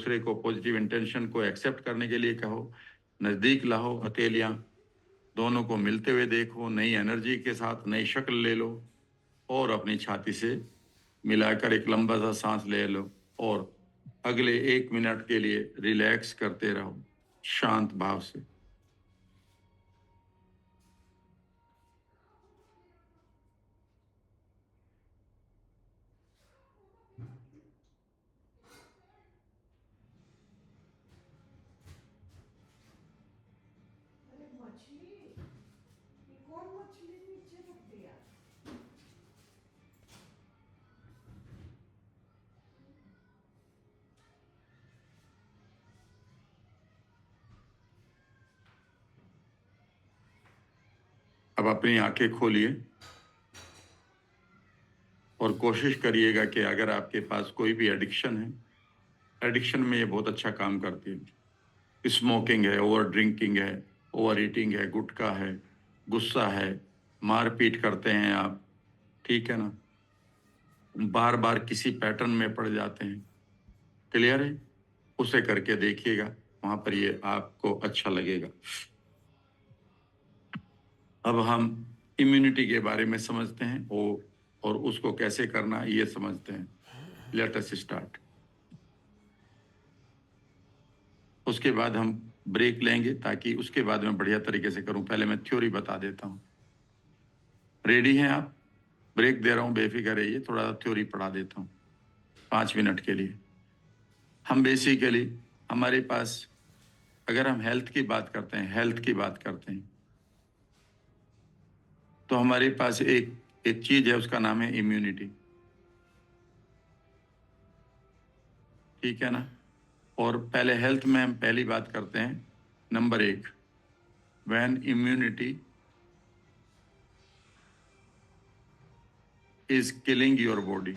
दूसरे को positive intention को एक्सेप्ट करने के लिए कहो, नज़दीक लाओ हथेलियाँ, दोनों को मिलते हुए देखो, नई एनर्जी के साथ नई शक्ल ले लो और अपनी छाती से मिलाकर एक लंबा सा सांस ले लो और अगले 1 मिनट के लिए रिलैक्स करते रहो शांत भाव से। अरे मछली, ये कौन मछली नीचे रख दिया? अब अपनी आंखें खोलिए और कोशिश करिएगा कि अगर आपके पास कोई भी एडिक्शन है, एडिक्शन में ये बहुत अच्छा काम करती है। स्मोकिंग है, ओवर ड्रिंकिंग है, ओवर ईटिंग है, गुटखा है, गुस्सा है, मारपीट करते हैं आप, ठीक है ना, बार बार किसी पैटर्न में पड़ जाते हैं, क्लियर है, उसे करके देखिएगा, वहां पर ये आपको अच्छा लगेगा। अब हम इम्यूनिटी के बारे में समझते हैं वो, और उसको कैसे करना ये समझते हैं। Let us start. उसके बाद हम ब्रेक लेंगे ताकि उसके बाद मैं बढ़िया तरीके से करूं। पहले मैं थ्योरी बता देता हूं। रेडी हैं आप? ब्रेक दे रहा हूं, बेफिक्र रहिए, थोड़ा सा थ्योरी पढ़ा देता हूं 5 मिनट के लिए। हम बेसिकली, हमारे पास, अगर हम हेल्थ की बात करते हैं, हेल्थ की बात करते हैं, तो हमारे पास एक एक चीज है, उसका नाम है इम्यूनिटी, ठीक है ना। और पहले हेल्थ में हम पहली बात करते हैं, number 1, when immunity is killing your body.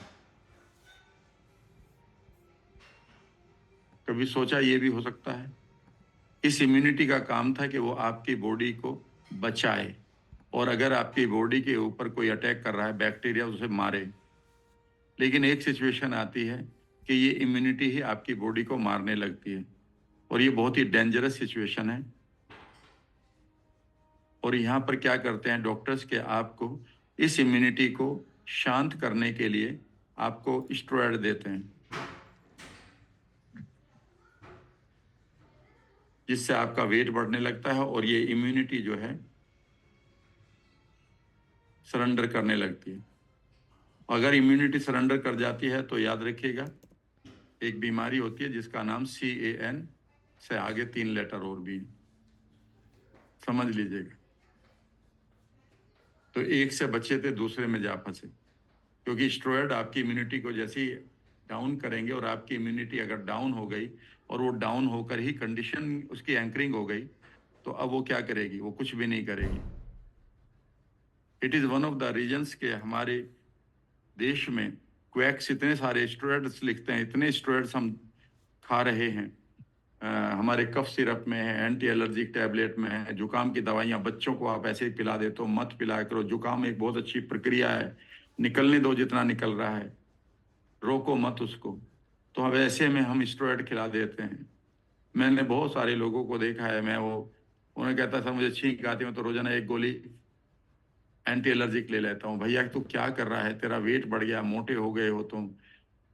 कभी सोचा ये भी हो सकता है? इस इम्यूनिटी का काम था कि वो आपकी बॉडी को बचाए, और अगर आपकी बॉडी के ऊपर कोई अटैक कर रहा है बैक्टीरिया, उसे मारे। लेकिन एक सिचुएशन आती है कि ये इम्यूनिटी ही आपकी बॉडी को मारने लगती है, और ये बहुत ही डेंजरस सिचुएशन है। और यहाँ पर क्या करते हैं डॉक्टर्स के, आपको इस इम्यूनिटी को शांत करने के लिए आपको स्टेरॉयड देते हैं, जिससे आपका वेट बढ़ने लगता है और ये इम्यूनिटी जो है सरेंडर करने लगती है। अगर इम्यूनिटी सरेंडर कर जाती है तो याद रखिएगा, एक बीमारी होती है जिसका नाम CAN से आगे 3 लेटर और भी, समझ लीजिएगा। तो एक से बचे थे, दूसरे में जा फंसे, क्योंकि स्टेरॉयड आपकी इम्यूनिटी को जैसे ही डाउन करेंगे, और आपकी इम्यूनिटी अगर डाउन हो गई और वो डाउन होकर ही कंडीशन उसकी एंकरिंग हो गई, तो अब वो क्या करेगी? वो कुछ भी नहीं करेगी। It is one of the reasons के हमारे देश में क्वैक्स इतने सारे स्टेरॉयड्स लिखते हैं, इतने स्टेरॉयड्स हम खा रहे हैं। हमारे कफ सिरप में है, एंटी एलर्जिक टैबलेट में है, जुकाम की दवाइयाँ बच्चों को आप ऐसे ही पिला देते हो, मत पिलाया करो। जुकाम एक बहुत अच्छी प्रक्रिया है, निकलने दो जितना निकल रहा है, रोको मत उसको। तो अब ऐसे में हम स्टेरॉयड खिला देते हैं। मैंने बहुत सारे लोगों को देखा है, मैं वो, उन्हें कहता था मुझे छींक आती, मैं तो रोजाना एक गोली एंटी एलर्जिक ले लेता हूँ। भैया तू क्या कर रहा है? तेरा वेट बढ़ गया, मोटे हो गए हो तुम,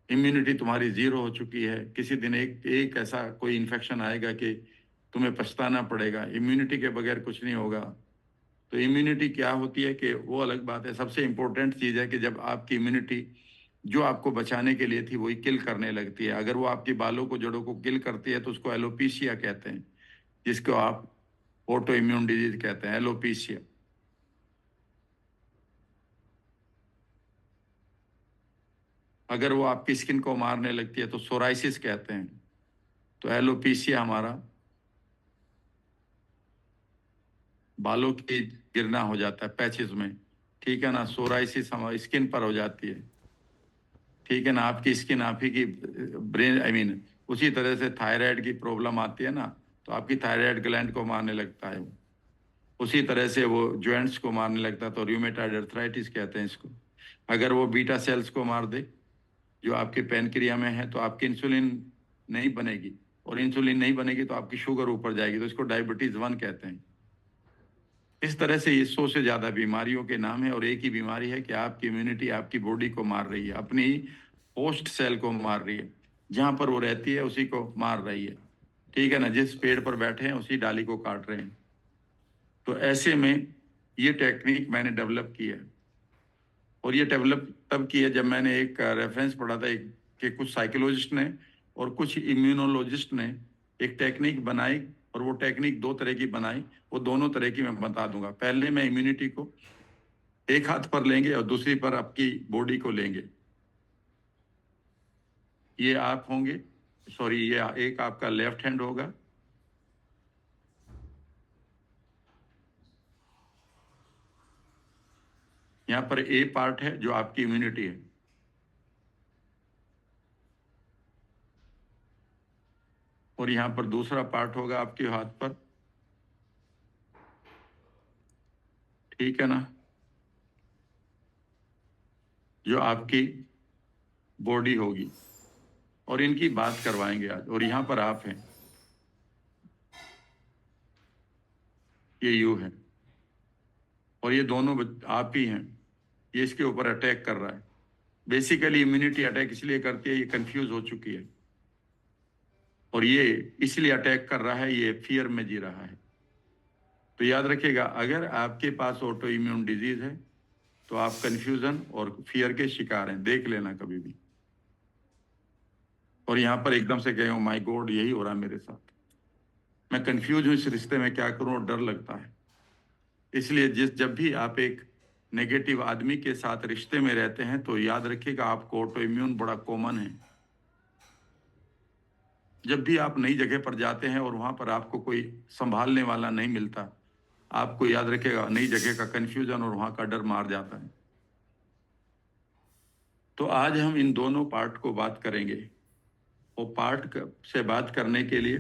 इम्यूनिटी तुम्हारी जीरो हो चुकी है। किसी दिन एक एक ऐसा कोई इन्फेक्शन आएगा कि तुम्हें पछताना पड़ेगा। इम्यूनिटी के बगैर कुछ नहीं होगा। तो इम्यूनिटी क्या होती है कि वो अलग बात है। सबसे इंपॉर्टेंट चीज है कि जब आपकी इम्यूनिटी जो आपको बचाने के लिए थी वही किल करने लगती है, अगर वो आपकी बालों को, जड़ों को किल करती है, तो उसको एलोपीशिया कहते हैं, जिसको आप ऑटो इम्यून डिजीज कहते हैं, एलोपीशिया। अगर वो आपकी स्किन को मारने लगती है तो सोराइसिस कहते हैं। तो एलोपीशिया हमारा बालों की गिरना हो जाता है पैचेस में, ठीक है ना। सोराइसिस हमारी स्किन पर हो जाती है, ठीक है ना। आपकी स्किन आप ही की ब्रेन, आई मीन, उसी तरह से थायराइड की प्रॉब्लम आती है ना, तो आपकी थायराइड ग्लैंड को मारने लगता है वो। उसी तरह से वो जॉइंट्स को मारने लगता है, तो रूमेटॉइड अर्थराइटिस कहते हैं इसको। अगर वो बीटा सेल्स को मार दे जो आपके पैनक्रिया में है, तो आपकी इंसुलिन नहीं बनेगी, और इंसुलिन नहीं बनेगी तो आपकी शुगर ऊपर जाएगी, तो इसको डायबिटीज 1 कहते हैं। इस तरह से ये 100 से ज्यादा बीमारियों के नाम है, और एक ही बीमारी है कि आपकी इम्यूनिटी आपकी बॉडी को मार रही है, अपनी होस्ट सेल को मार रही है, जहां पर वो रहती है उसी को मार रही है। ठीक है ना, जिस पेड़ पर बैठे हैं उसी डाली को काट रहे हैं। तो ऐसे में ये टेक्निक मैंने डेवलप की है, और ये डेवलप तब की है जब मैंने एक रेफरेंस पढ़ा था कि कुछ साइकोलॉजिस्ट ने और कुछ इम्यूनोलॉजिस्ट ने एक टेक्निक बनाई, और वो टेक्निक 2 तरह की बनाई। वो दोनों तरह की मैं बता दूंगा। पहले मैं इम्यूनिटी को एक हाथ पर लेंगे और दूसरी पर आपकी बॉडी को लेंगे। ये आप होंगे, सॉरी, ये एक आपका लेफ्ट हैंड होगा, यहाँ पर ए पार्ट है जो आपकी इम्यूनिटी है, और यहाँ पर दूसरा पार्ट होगा आपके हाथ पर। ठीक है ना, जो आपकी बॉडी होगी, और इनकी बात करवाएंगे आज। और यहाँ पर आप हैं, ये यू है, और ये दोनों आप ही हैं। ये इसके ऊपर अटैक कर रहा है। बेसिकली इम्यूनिटी अटैक इसलिए करती है, ये कंफ्यूज हो चुकी है, और ये इसलिए अटैक कर रहा है, ये फियर में जी रहा है। तो याद रखिएगा, अगर आपके पास ऑटो इम्यून डिजीज है तो आप कंफ्यूजन और फियर के शिकार हैं, देख लेना कभी भी। और यहाँ पर एकदम से कहे माय गॉड, यही हो रहा है मेरे साथ, मैं कंफ्यूज हूँ, इस रिश्ते में क्या करूँ, और डर लगता है। इसलिए जब भी आप एक नेगेटिव आदमी के साथ रिश्ते में रहते हैं तो याद रखिएगा आपको ऑटो इम्यून बड़ा कॉमन है। जब भी आप नई जगह पर जाते हैं और वहां पर आपको कोई संभालने वाला नहीं मिलता, आपको याद रखिएगा नई जगह का कंफ्यूजन और वहां का डर मार जाता है। तो आज हम इन दोनों पार्ट को बात करेंगे, और से बात करने के लिए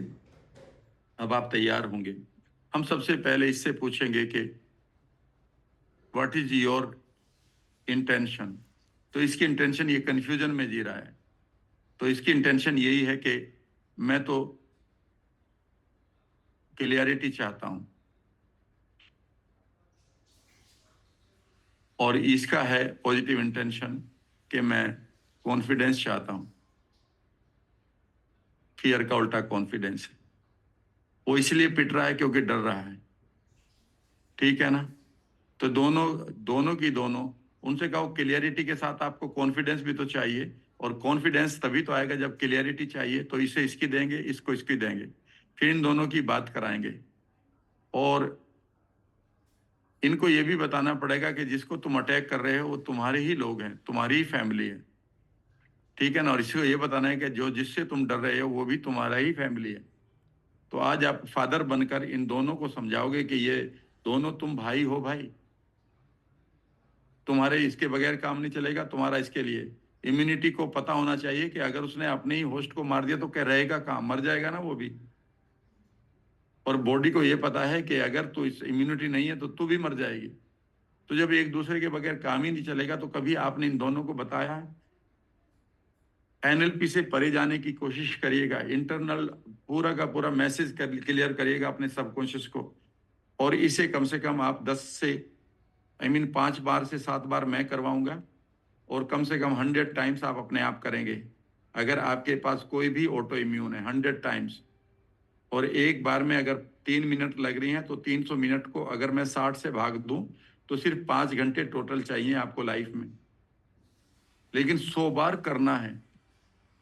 अब आप तैयार होंगे। हम सबसे पहले इससे पूछेंगे कि व्हाट इज योर इंटेंशन। तो इसकी इंटेंशन, ये कंफ्यूजन में जी रहा है, तो इसकी इंटेंशन यही है कि मैं तो क्लियरिटी चाहता हूं, और इसका है पॉजिटिव इंटेंशन कि मैं कॉन्फिडेंस चाहता हूं। फियर का उल्टा कॉन्फिडेंस है। वो इसलिए पिट रहा है क्योंकि डर रहा है। ठीक है ना, तो दोनों दोनों की दोनों, उनसे कहो क्लियरिटी के साथ आपको कॉन्फिडेंस भी तो चाहिए, और कॉन्फिडेंस तभी तो आएगा जब क्लियरिटी चाहिए। तो इसे इसकी देंगे, इसको इसकी देंगे, फिर इन दोनों की बात कराएंगे। और इनको ये भी बताना पड़ेगा कि जिसको तुम अटैक कर रहे हो वो तुम्हारे ही लोग हैं, तुम्हारी ही फैमिली है। ठीक है ना, और इसको ये बताना है कि जो जिससे तुम डर रहे हो वो भी तुम्हारा ही फैमिली है। तो आज आप फादर बनकर इन दोनों को समझाओगे कि ये दोनों तुम भाई हो, भाई तुम्हारे इसके बगैर काम नहीं चलेगा, तुम्हारा इसके लिए। इम्यूनिटी को पता होना चाहिए कि अगर उसने अपने ही होस्ट को मार दिया तो क्या रहेगा, काम मर जाएगा ना वो भी। और बॉडी को ये पता है कि अगर तू इस इम्यूनिटी नहीं है तो तू भी मर जाएगी। तो जब एक दूसरे के बगैर काम ही नहीं चलेगा, तो कभी आपने इन दोनों को बताया है? एनएलपी से परे जाने की कोशिश करिएगा, इंटरनल पूरा का पूरा मैसेज क्लियर करिएगा अपने सबकॉन्शियस को। और इसे कम से कम आप 10 से 5 बार से 7 बार मैं करवाऊंगा, और कम से कम 100 टाइम्स आप अपने आप करेंगे। अगर आपके पास कोई भी ऑटो इम्यून है, 100 टाइम्स, और एक बार में अगर 3 मिनट लग रही हैं तो 300 मिनट को अगर मैं 60 से भाग दूं तो सिर्फ 5 घंटे टोटल चाहिए आपको लाइफ में। लेकिन 100 बार करना है,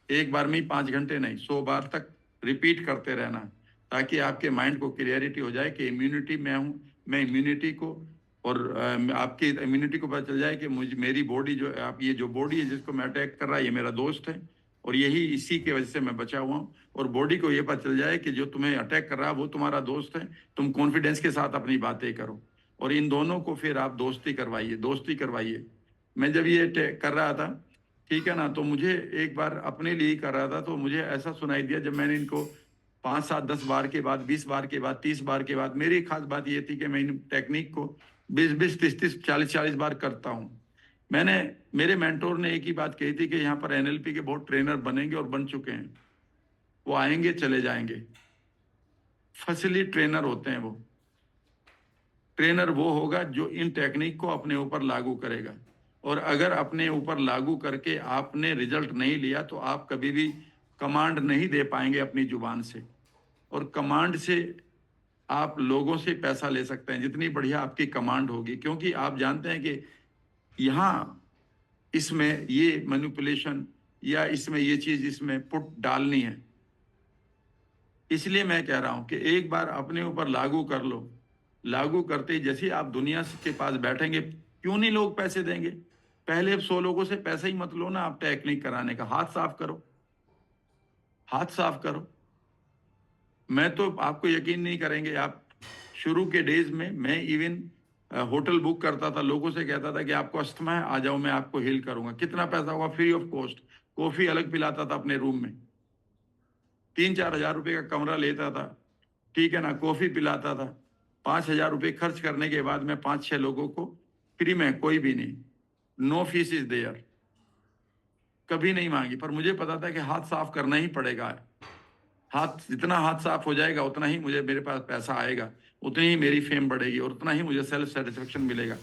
एक बार में ही 5 घंटे नहीं, 100 बार तक रिपीट करते रहना, ताकि आपके माइंड को क्लियरिटी हो जाए कि इम्यूनिटी मैं हूँ। मैं इम्यूनिटी को, और आपकी इम्यूनिटी को पता चल जाए कि मुझे मेरी बॉडी जो आप ये जो बॉडी है जिसको मैं अटैक कर रहा है ये मेरा दोस्त है, और यही इसी के वजह से मैं बचा हुआ हूँ। और बॉडी को ये पता चल जाए कि जो तुम्हें अटैक कर रहा है वो तुम्हारा दोस्त है। तुम कॉन्फिडेंस के साथ अपनी बातें करो, और इन दोनों को फिर आप दोस्ती करवाइए, दोस्ती करवाइए। मैं जब ये कर रहा था, ठीक है ना, तो मुझे एक बार अपने लिए ही कर रहा था, तो मुझे ऐसा सुनाई दिया जब मैंने इनको 5 7 10 बार के बाद, 20 बार के बाद, 30 बार के बाद, मेरी खास बात ये थी कि मैं इन टेक्निक को 20 30 30 40 40 बार करता हूँ। मैंने, मेरे मेंटोर ने एक ही बात कही थी कि यहाँ पर एनएलपी के बहुत ट्रेनर बनेंगे और बन चुके हैं। वो आएंगे चले जाएंगे। फसली ट्रेनर होते हैं वो। ट्रेनर वो होगा जो इन टेक्निक को अपने ऊपर लागू करेगा, और अगर अपने ऊपर लागू करके आपने रिजल्ट नहीं लिया तो आप कभी भी कमांड नहीं दे पाएंगे अपनी जुबान से। और कमांड से आप लोगों से पैसा ले सकते हैं जितनी बढ़िया आपकी कमांड होगी, क्योंकि आप जानते हैं कि यहाँ इसमें ये मैनिपुलेशन या इसमें ये चीज इसमें पुट डालनी है। इसलिए मैं कह रहा हूं कि एक बार अपने ऊपर लागू कर लो। लागू करते ही जैसे ही आप दुनिया के पास बैठेंगे, क्यों नहीं लोग पैसे देंगे? पहले 100 लोगों से पैसे ही मत लो ना, आप टेक्निक कराने का। हाथ साफ करो, हाथ साफ करो। मैं तो आपको यकीन नहीं करेंगे, आप शुरू के डेज में मैं इवन होटल बुक करता था, लोगों से कहता था कि आपको अस्थमा है, आ जाओ मैं आपको हील करूंगा। कितना पैसा हुआ? Free of cost. कॉफी अलग पिलाता था अपने रूम में, 3-4 हजार रुपए का कमरा लेता था, ठीक है ना, कॉफी पिलाता था। 5,000 रुपए खर्च करने के बाद मैं 5-6 लोगों को फ्री में, कोई भी नहीं, नो फीस इज देयर, कभी नहीं मांगी। पर मुझे पता था कि हाथ साफ करना ही पड़ेगा। हाथ जितना हाथ साफ हो जाएगा उतना ही मुझे, मेरे पास पैसा आएगा, उतनी ही मेरी फेम बढ़ेगी और उतना ही मुझे सेल्फ सेटिस्फेक्शन मिलेगा।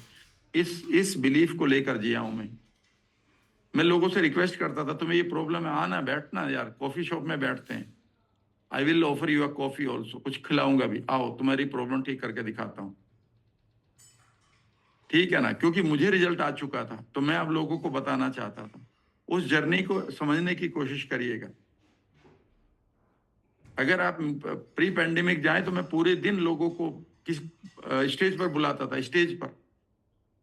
इस बिलीफ को लेकर जिया हूं मैं लोगों से रिक्वेस्ट करता था, तुम्हें ये प्रॉब्लम है, आना बैठना यार, कॉफी शॉप में बैठते हैं, I will offer you a coffee also, कुछ खिलाऊंगा भी, आओ तुम्हारी प्रॉब्लम ठीक करके दिखाता हूं। ठीक है ना, क्योंकि मुझे रिजल्ट आ चुका था तो मैं अब लोगों को बताना चाहता था। उस जर्नी को समझने की कोशिश करिएगा। अगर आप प्री पैंडेमिक जाए तो मैं पूरे दिन लोगों को किस स्टेज पर बुलाता था। स्टेज पर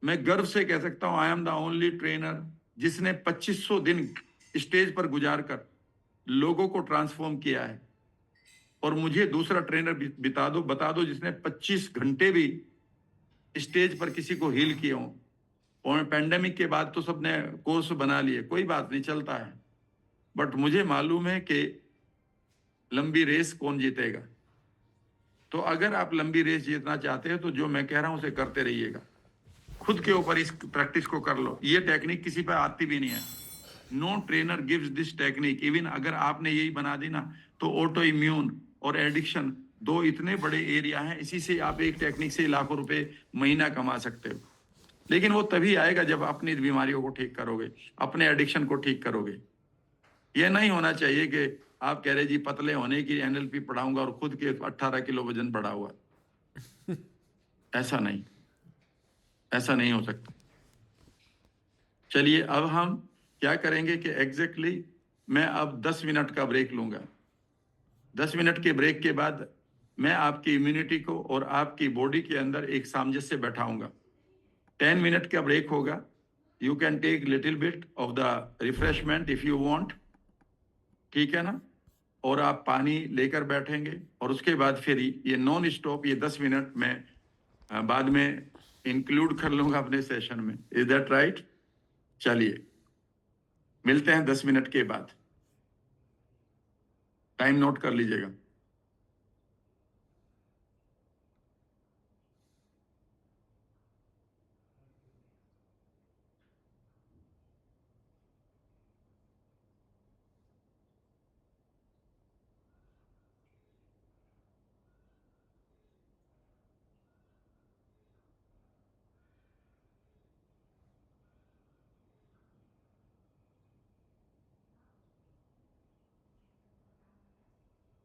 मैं गर्व से कह सकता हूं, I am the only trainer जिसने 2500 दिन स्टेज पर गुजार कर लोगों को ट्रांसफॉर्म किया है। और मुझे दूसरा ट्रेनर बता दो जिसने 25 घंटे भी स्टेज पर किसी को हील किए हों। और पैंडेमिक के बाद तो सबने कोर्स बना लिए, कोई बात नहीं, चलता है। बट मुझे मालूम है कि लंबी रेस कौन जीतेगा। तो अगर आप लंबी रेस जीतना चाहते हो तो जो मैं कह रहा हूं उसे करते रहिएगा। खुद के ऊपर इस प्रैक्टिस को कर लो। ये टेक्निक किसी पर आती भी नहीं है। No trainer gives this technique. Even अगर आपने यही बना दी ना तो ऑटो इम्यून और एडिक्शन, दो इतने बड़े एरिया हैं, इसी से आप एक टेक्निक से लाखों रुपए महीना कमा सकते हो। लेकिन वो तभी आएगा जब अपनी बीमारियों को ठीक करोगे, अपने एडिक्शन को ठीक करोगे। ये नहीं होना चाहिए कि आप कह रहे जी पतले होने की एनएलपी पढ़ाऊंगा और खुद के 18 किलो वजन बढ़ा हुआ। ऐसा नहीं, ऐसा नहीं हो सकता। चलिए अब हम क्या करेंगे कि एग्जैक्टली मैं अब 10 मिनट का ब्रेक लूंगा। 10 मिनट के ब्रेक के बाद मैं आपकी इम्यूनिटी को और आपकी बॉडी के अंदर एक सामंजस्य बैठाऊंगा। 10 मिनट का ब्रेक होगा। You can take little bit of the refreshment if you want, ठीक है ना। और आप पानी लेकर बैठेंगे और उसके बाद फिर ये नॉन स्टॉप ये 10 मिनट में बाद में इंक्लूड कर लूंगा अपने सेशन में। Is that right? चलिए मिलते हैं 10 मिनट के बाद। टाइम नोट कर लीजिएगा।